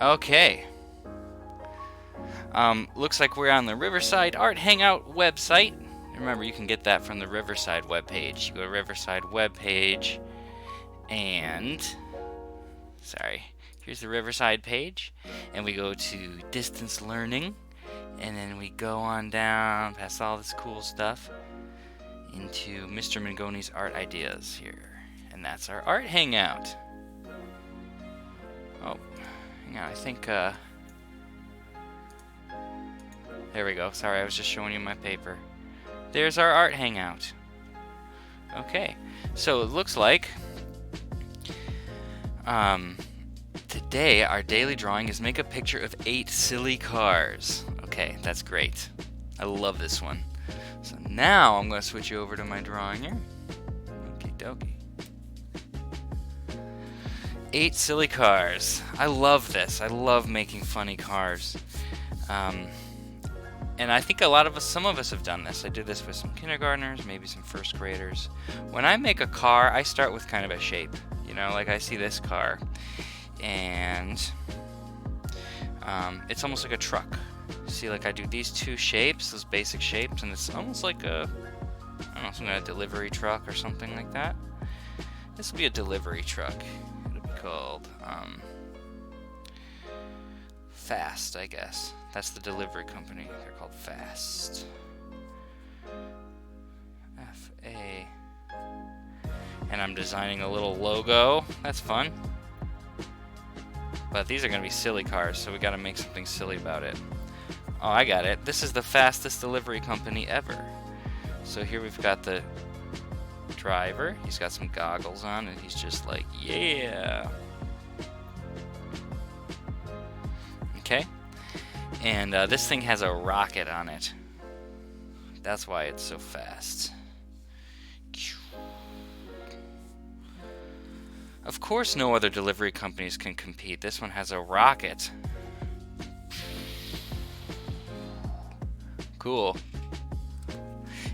Okay. Looks like we're on the Riverside Art Hangout website. Remember, you can get that from the Riverside webpage. You go to Riverside webpage, and sorry, here's the Riverside page, and we go to distance learning, and then we go on down past all this cool stuff into Mr. Mangone's art ideas here, and that's our art hangout. Oh, hang on, I think there we go. Sorry, I was just showing you my paper. There's our art hangout. Okay, so it looks like today our daily drawing is make a picture of 8 silly cars. Okay, that's great. I love this one. So now I'm going to switch you over to my drawing here. Okie dokie. 8 silly cars. I love this. I love making funny cars. And I think some of us have done this. I did this with some kindergartners, maybe some first graders. When I make a car, I start with kind of a shape. You know, like I see this car, and it's almost like a truck. See, like I do these 2 shapes, those basic shapes, and it's almost like a, I don't know, some kind of delivery truck or something like that. This will be a delivery truck. It'll be called Fast, I guess. That's the delivery company. They're called Fast. F-A. And I'm designing a little logo. That's fun. But these are going to be silly cars, so we got to make something silly about it. Oh, I got it. This is the fastest delivery company ever. So here we've got the driver. He's got some goggles on, and he's just like, yeah. Okay. And this thing has a rocket on it. That's why it's so fast. Of course no other delivery companies can compete. This one has a rocket. Cool.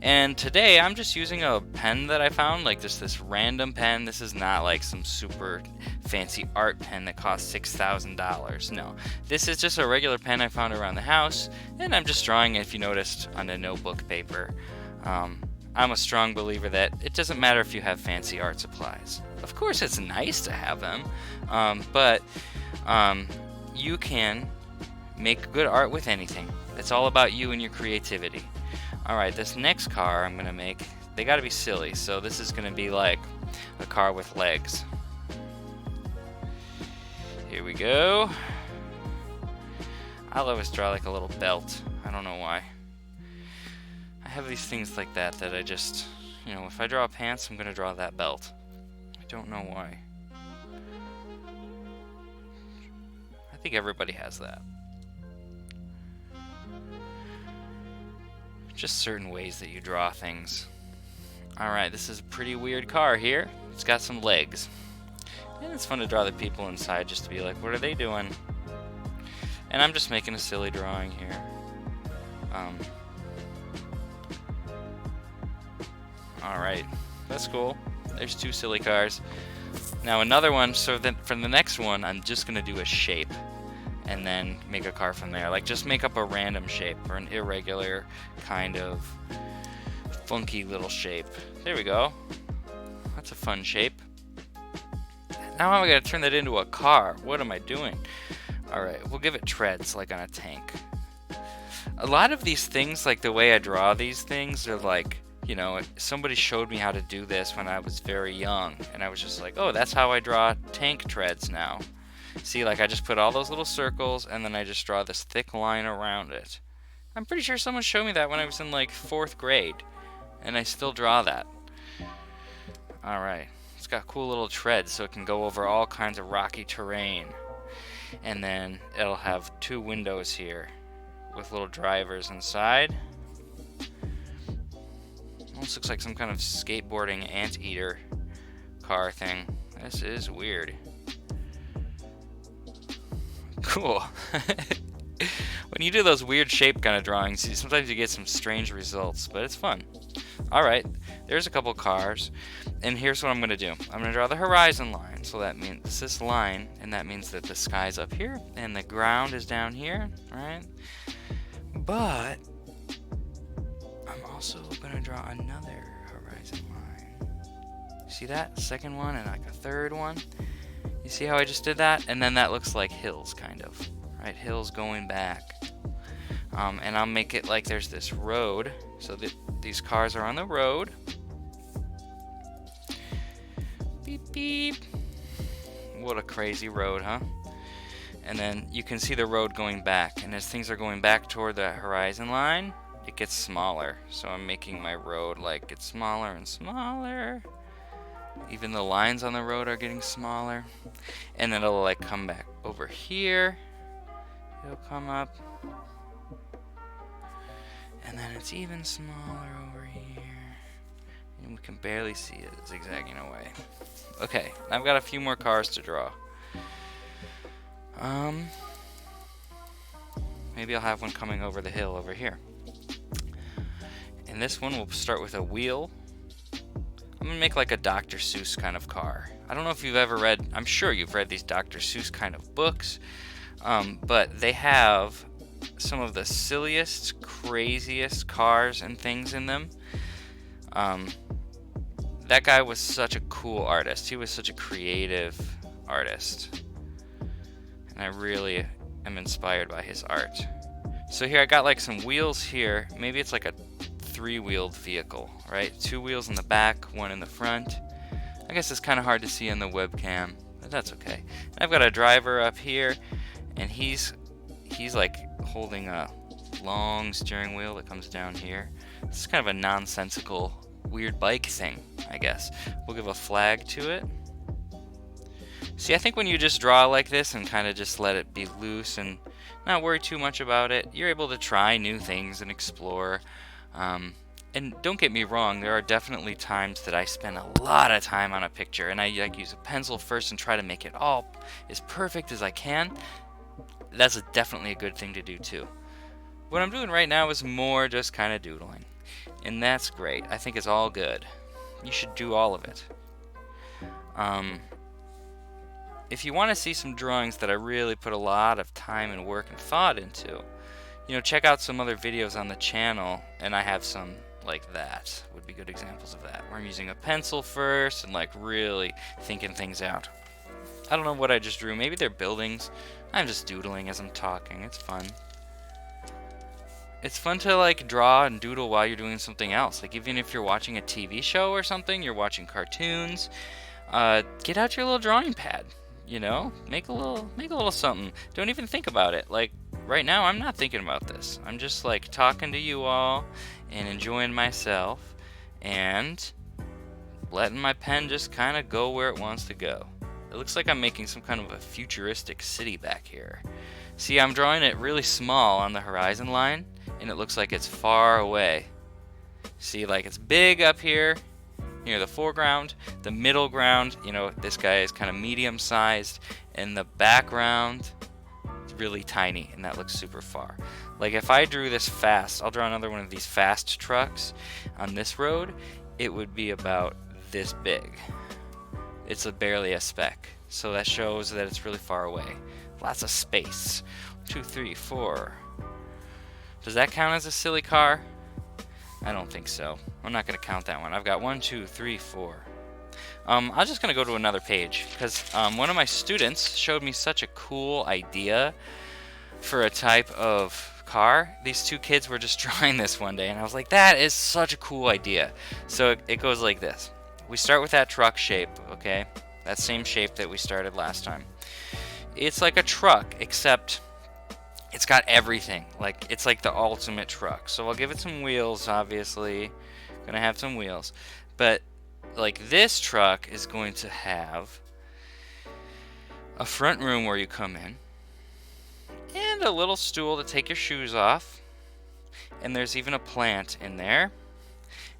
And today I'm just using a pen that I found, like just this random pen. This is not like some super fancy art pen that costs $6,000. No, this is just a regular pen I found around the house, and I'm just drawing, if you noticed, on a notebook paper. I'm a strong believer that it doesn't matter if you have fancy art supplies. Of course it's nice to have them, but you can make good art with anything. It's all about you and your creativity. Alright, this next car I'm going to make, they got to be silly, so this is going to be like a car with legs. Here we go. I'll always draw like a little belt. I don't know why. I have these things like that I just, you know, if I draw pants, I'm going to draw that belt. I don't know why. I think everybody has that. Just certain ways that you draw things. Alright, this is a pretty weird car here. It's got some legs. And it's fun to draw the people inside just to be like, what are they doing? And I'm just making a silly drawing here. Alright, that's cool. There's 2 silly cars. Now another one, so then for the next one, I'm just going to do a shape. And then make a car from there. Like, just make up a random shape or an irregular kind of funky little shape. There we go. That's a fun shape. Now I'm going to turn that into a car. What am I doing? Alright, we'll give it treads, like on a tank. A lot of these things, like the way I draw these things, are like, you know, somebody showed me how to do this when I was very young. And I was just like, oh, that's how I draw tank treads now. See, like I just put all those little circles and then I just draw this thick line around it. I'm pretty sure someone showed me that when I was in like 4th grade, and I still draw that. Alright, it's got cool little treads so it can go over all kinds of rocky terrain. And then it'll have 2 windows here with little drivers inside. Almost looks like some kind of skateboarding anteater car thing. This is weird. Cool. When you do those weird shape kind of drawings, sometimes you get some strange results, but it's fun. Alright, there's a couple cars, and here's what I'm gonna do. I'm gonna draw the horizon line, so that means this line, and that means that the sky's up here and the ground is down here, right? But I'm also gonna draw another horizon line. See that? Second one and like a third one. You see how I just did that? And then that looks like hills, kind of, right? Hills going back. And I'll make it like there's this road, so that these cars are on the road. Beep, beep. What a crazy road, huh? And then you can see the road going back, and as things are going back toward that horizon line, it gets smaller. So I'm making my road like get smaller and smaller. Even the lines on the road are getting smaller. And then it'll like come back over here. It'll come up. And then it's even smaller over here. And we can barely see it zigzagging away. Okay, I've got a few more cars to draw. Maybe I'll have one coming over the hill over here. And this one will start with a wheel. I'm gonna make like a Dr. Seuss kind of car. I don't know if you've ever read, I'm sure you've read these Dr. Seuss kind of books, but they have some of the silliest, craziest cars and things in them. That guy was such a cool artist. He was such a creative artist. And I really am inspired by his art. So here I got like some wheels here. Maybe it's like a 3-wheeled vehicle, right? 2 wheels in the back, 1 in the front. I guess it's kind of hard to see in the webcam, but that's okay. And I've got a driver up here, and he's like holding a long steering wheel that comes down here. This is kind of a nonsensical, weird bike thing, I guess. We'll give a flag to it. See, I think when you just draw like this and kind of just let it be loose and not worry too much about it, you're able to try new things and explore. And don't get me wrong, there are definitely times that I spend a lot of time on a picture and I like use a pencil first and try to make it all as perfect as I can. That's definitely a good thing to do too. What I'm doing right now is more just kind of doodling, and that's great. I think it's all good. You should do all of it. If you want to see some drawings that I really put a lot of time and work and thought into, you know, check out some other videos on the channel, and I have some like that would be good examples of that, where I'm using a pencil first and like really thinking things out. I don't know what I just drew. Maybe they're buildings. I'm just doodling as I'm talking. It's fun. It's fun to like draw and doodle while you're doing something else. Like even if you're watching a TV show or something, you're watching cartoons, get out your little drawing pad. You know, make a little something. Don't even think about it. Like right now, I'm not thinking about this. I'm just like talking to you all and enjoying myself and letting my pen just kind of go where it wants to go. It looks like I'm making some kind of a futuristic city back here. See, I'm drawing it really small on the horizon line, and it looks like it's far away. See, like it's big up here, near the foreground, the middle ground, you know, this guy is kind of medium sized, and the background is really tiny, and that looks super far. Like if I drew this fast, I'll draw another one of these fast trucks on this road, it would be about this big. It's barely a speck, so that shows that it's really far away. Lots of space. 2, 3, 4. Does that count as a silly car? I don't think so. I'm not going to count that one. I've got 1, 2, 3, 4. I'm just going to go to another page because one of my students showed me such a cool idea for a type of car. These 2 kids were just drawing this one day, and I was like, that is such a cool idea. So it goes like this. We start with that truck shape, okay? That same shape that we started last time. It's like a truck, except it's got everything. Like it's like the ultimate truck. So I'll give it some wheels, obviously. Gonna have some wheels. But like this truck is going to have a front room where you come in, and a little stool to take your shoes off. And there's even a plant in there.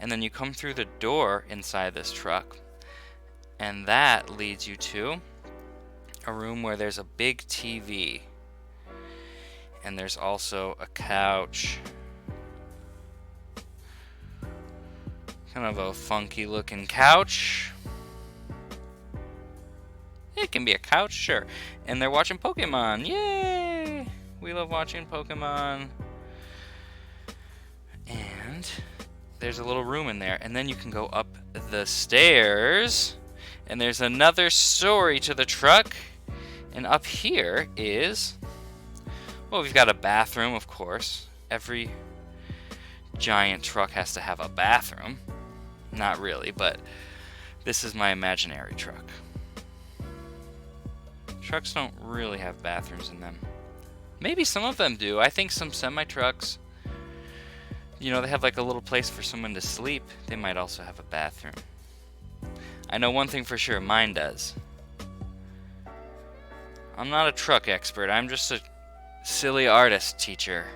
And then you come through the door inside this truck, and that leads you to a room where there's a big TV, and there's also a couch, Kind of a funky looking couch. It can be a couch, sure. And they're watching Pokemon. Yay! We love watching Pokemon. And there's a little room in there. And then you can go up the stairs. And there's another story to the truck. And up here is... well, we've got a bathroom, of course. Every giant truck has to have a bathroom. Not really, but this is my imaginary truck. Trucks don't really have bathrooms in them. Maybe some of them do. I think some semi-trucks, you know, they have like a little place for someone to sleep. They might also have a bathroom. I know one thing for sure, mine does. I'm not a truck expert. I'm just a silly artist teacher.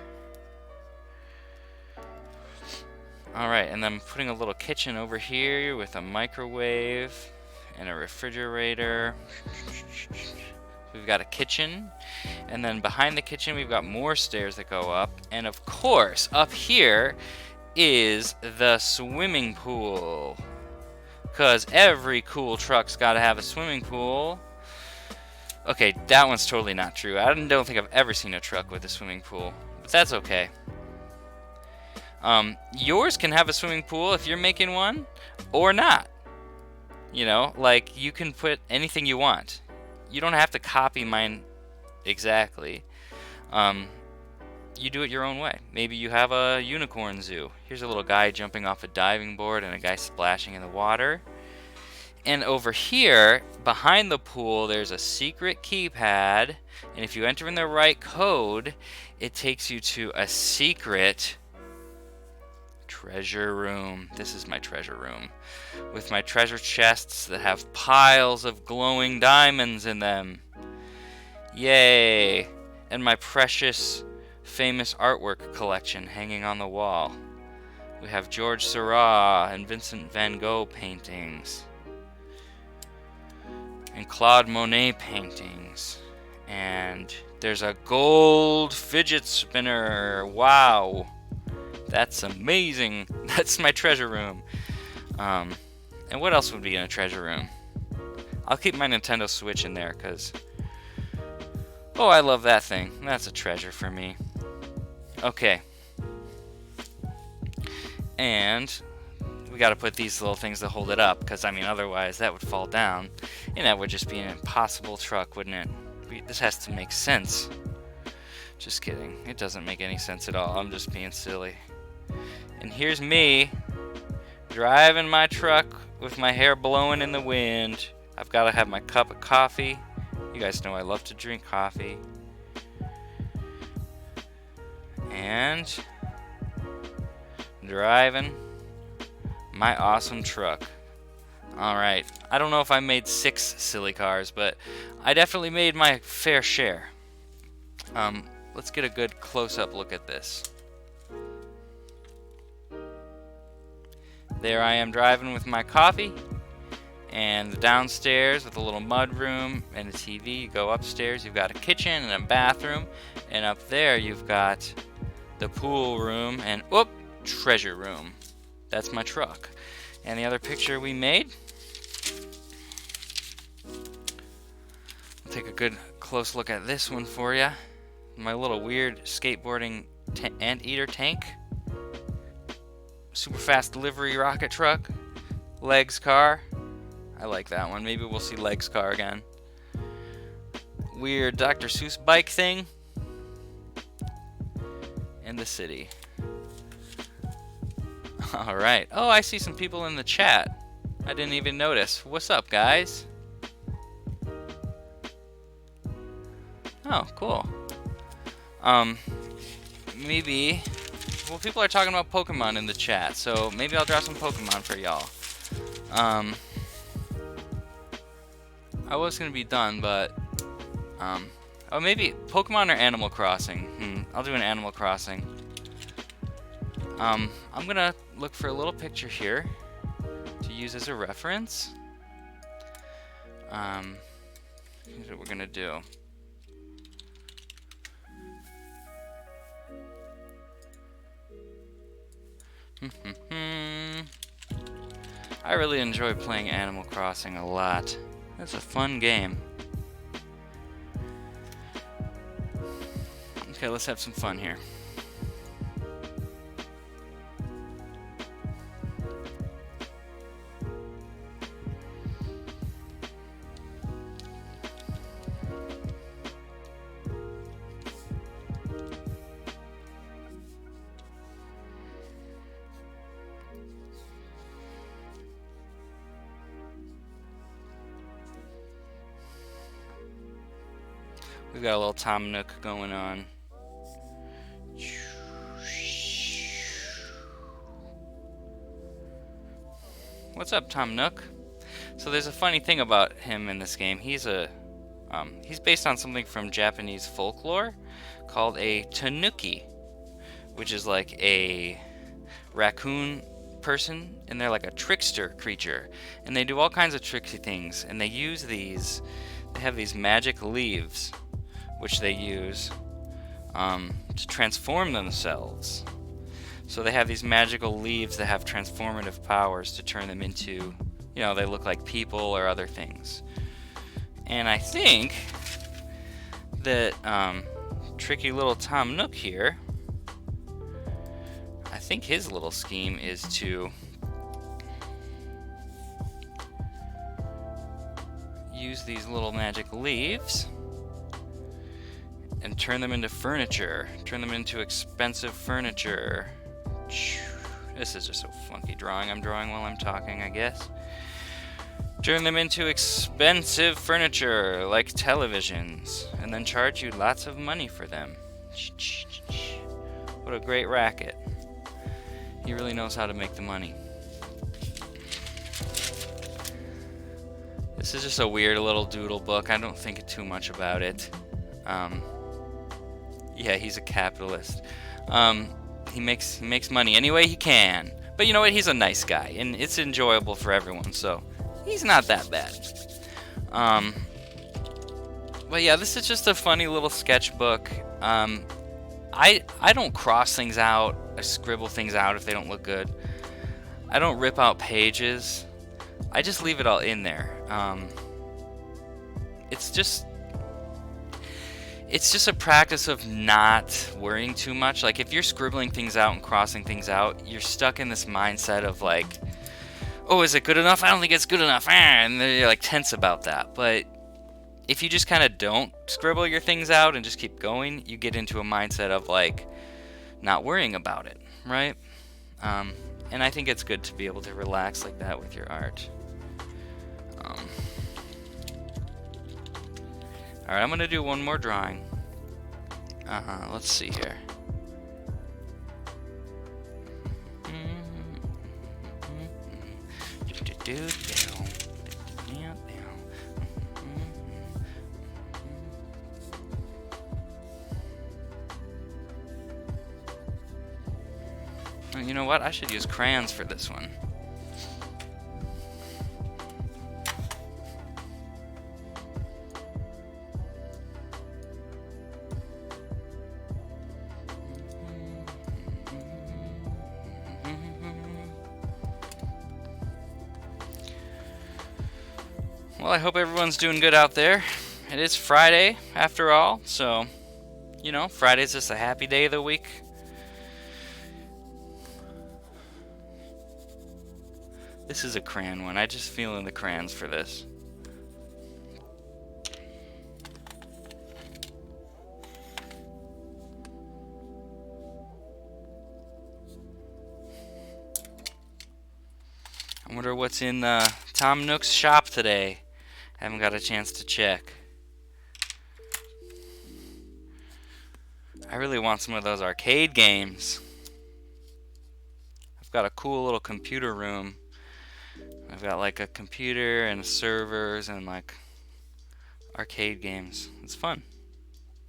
Alright, and then I'm putting a little kitchen over here with a microwave and a refrigerator. We've got a kitchen, and then behind the kitchen we've got more stairs that go up, and of course up here is the swimming pool, because every cool truck's got to have a swimming pool. Okay, that one's totally not true. I don't think I've ever seen a truck with a swimming pool, but that's okay. Yours can have a swimming pool if you're making one, or not. You know, like, you can put anything you want. You don't have to copy mine exactly. You do it your own way. Maybe you have a unicorn zoo. Here's a little guy jumping off a diving board and a guy splashing in the water. And over here, behind the pool, there's a secret keypad. And if you enter in the right code, it takes you to a secret treasure room. This is my treasure room, with my treasure chests that have piles of glowing diamonds in them. Yay! And my precious, famous artwork collection hanging on the wall. We have George Seurat and Vincent van Gogh paintings, and Claude Monet paintings, and there's a gold fidget spinner. Wow! That's amazing. That's my treasure room. And what else would be in a treasure room? I'll keep my Nintendo Switch in there because, oh, I love that thing. That's a treasure for me. Okay. And we got to put these little things to hold it up, because I mean, otherwise that would fall down, and that would just be an impossible truck, wouldn't it? This has to make sense. Just kidding. It doesn't make any sense at all. I'm just being silly. And here's me driving my truck with my hair blowing in the wind. I've got to have my cup of coffee. You guys know I love to drink coffee. And driving my awesome truck. Alright, I don't know if I made 6 silly cars, but I definitely made my fair share. Let's get a good close-up look at this. There I am driving with my coffee, and downstairs with a little mud room and a TV. You go upstairs, you've got a kitchen and a bathroom, and up there you've got the pool room and, whoop, treasure room. That's my truck. And the other picture we made, I'll take a good close look at this one for you. My little weird skateboarding anteater tank. Super fast delivery rocket truck. Legs car. I like that one. Maybe we'll see Legs car again. Weird Dr. Seuss bike thing. And the city. Alright. Oh, I see some people in the chat. I didn't even notice. What's up, guys? Oh, cool. Maybe... well, people are talking about Pokemon in the chat, so maybe I'll draw some Pokemon for y'all. I was gonna be done, but... oh, maybe Pokemon or Animal Crossing. I'll do an Animal Crossing. I'm gonna look for a little picture here to use as a reference. Here's what we're gonna do. I really enjoy playing Animal Crossing a lot. It's a fun game. Okay, let's have some fun here. We've got a little Tom Nook going on. What's up, Tom Nook? So there's a funny thing about him in this game. He's based on something from Japanese folklore called a tanuki, which is like a raccoon person, and they're like a trickster creature, and they do all kinds of tricksy things, and they have these magic leaves which they use to transform themselves. So they have these magical leaves that have transformative powers to turn them into, they look like people or other things. And I think that tricky little Tom Nook here, I think his little scheme is to use these little magic leaves and turn them into furniture. Turn them into expensive furniture. This is just a funky drawing I'm drawing while I'm talking, I guess. Turn them into expensive furniture, like televisions, and then charge you lots of money for them. What a great racket. He really knows how to make the money. This is just a weird little doodle book. I don't think too much about it. Yeah, he's a capitalist. He makes money any way he can. But you know what? He's a nice guy, and it's enjoyable for everyone, so he's not that bad. But yeah, this is just a funny little sketchbook. I don't cross things out. I scribble things out if they don't look good. I don't rip out pages. I just leave it all in there. It's just a practice of not worrying too much. Like, if you're scribbling things out and crossing things out, you're stuck in this mindset of like, oh, is it good enough? I don't think it's good enough. And then you're like tense about that. But if you just kind of don't scribble your things out and just keep going, you get into a mindset of like not worrying about it, right? And I think it's good to be able to relax like that with your art. Alright, I'm going to do one more drawing. Let's see here. You know what? I should use crayons for this one. Well, I hope everyone's doing good out there. It is Friday, after all, so, Friday's just a happy day of the week. This is a crayon one. I just feel in the crayons for this. I wonder what's in Tom Nook's shop today. Haven't got a chance to check. I really want some of those arcade games. I've got a cool little computer room. I've got like a computer and servers and like arcade games. It's fun.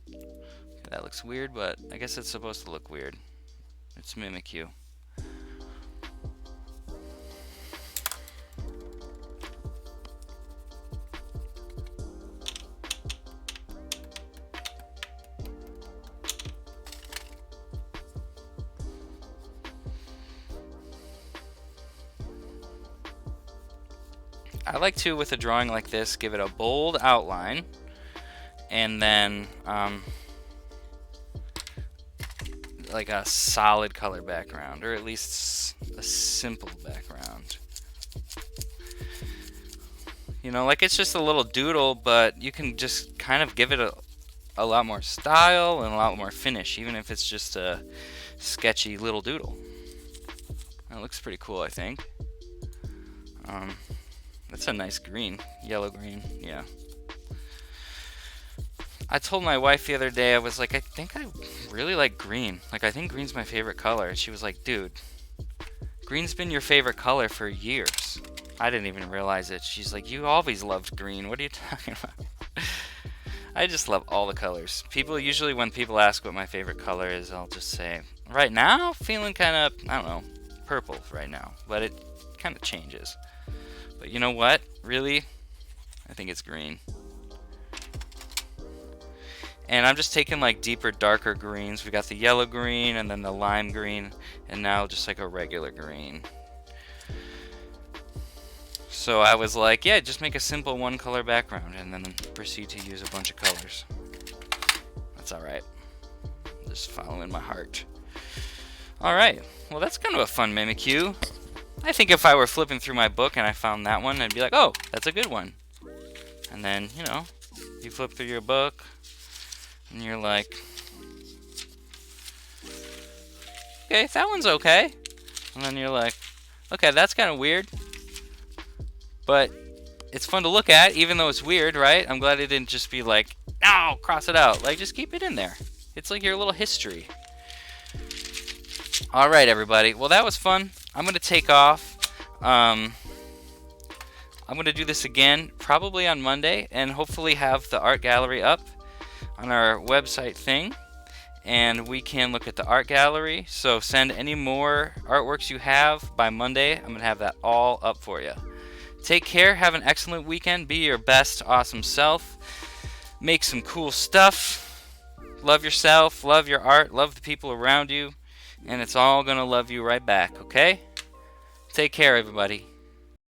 Okay, that looks weird, but I guess it's supposed to look weird. It's Mimikyu. I like to, with a drawing like this, give it a bold outline, and then like a solid color background, or at least a simple background. You know, like it's just a little doodle, but you can just kind of give it a lot more style and a lot more finish, even if it's just a sketchy little doodle. That looks pretty cool, I think. That's a nice green, yellow green, yeah. I told my wife the other day, I was like, I think I really like green. Like, I think green's my favorite color. And she was like, dude, green's been your favorite color for years. I didn't even realize it. She's like, you always loved green. What are you talking about? I just love all the colors. People usually, when people ask what my favorite color is, I'll just say, right now, feeling kind of, I don't know, purple right now. But it kind of changes. But you know what? Really? I think it's green. And I'm just taking like deeper, darker greens. We got the yellow green and then the lime green, and now just like a regular green. So I was like, yeah, just make a simple one color background and then proceed to use a bunch of colors. That's alright. Just following my heart. Alright, well that's kind of a fun Mimikyu. I think if I were flipping through my book and I found that one, I'd be like, oh, that's a good one. And then, you know, you flip through your book and you're like, okay, that one's okay. And then you're like, okay, that's kind of weird. But it's fun to look at, even though it's weird, right? I'm glad it didn't just be like, no, cross it out. Like, just keep it in there. It's like your little history. All right, everybody. Well, that was fun. I'm going to take off. I'm going to do this again probably on Monday and hopefully have the art gallery up on our website thing. And we can look at the art gallery. So send any more artworks you have by Monday. I'm going to have that all up for you. Take care. Have an excellent weekend. Be your best awesome self. Make some cool stuff. Love yourself. Love your art. Love the people around you. And it's all going to love you right back, okay? Take care, everybody.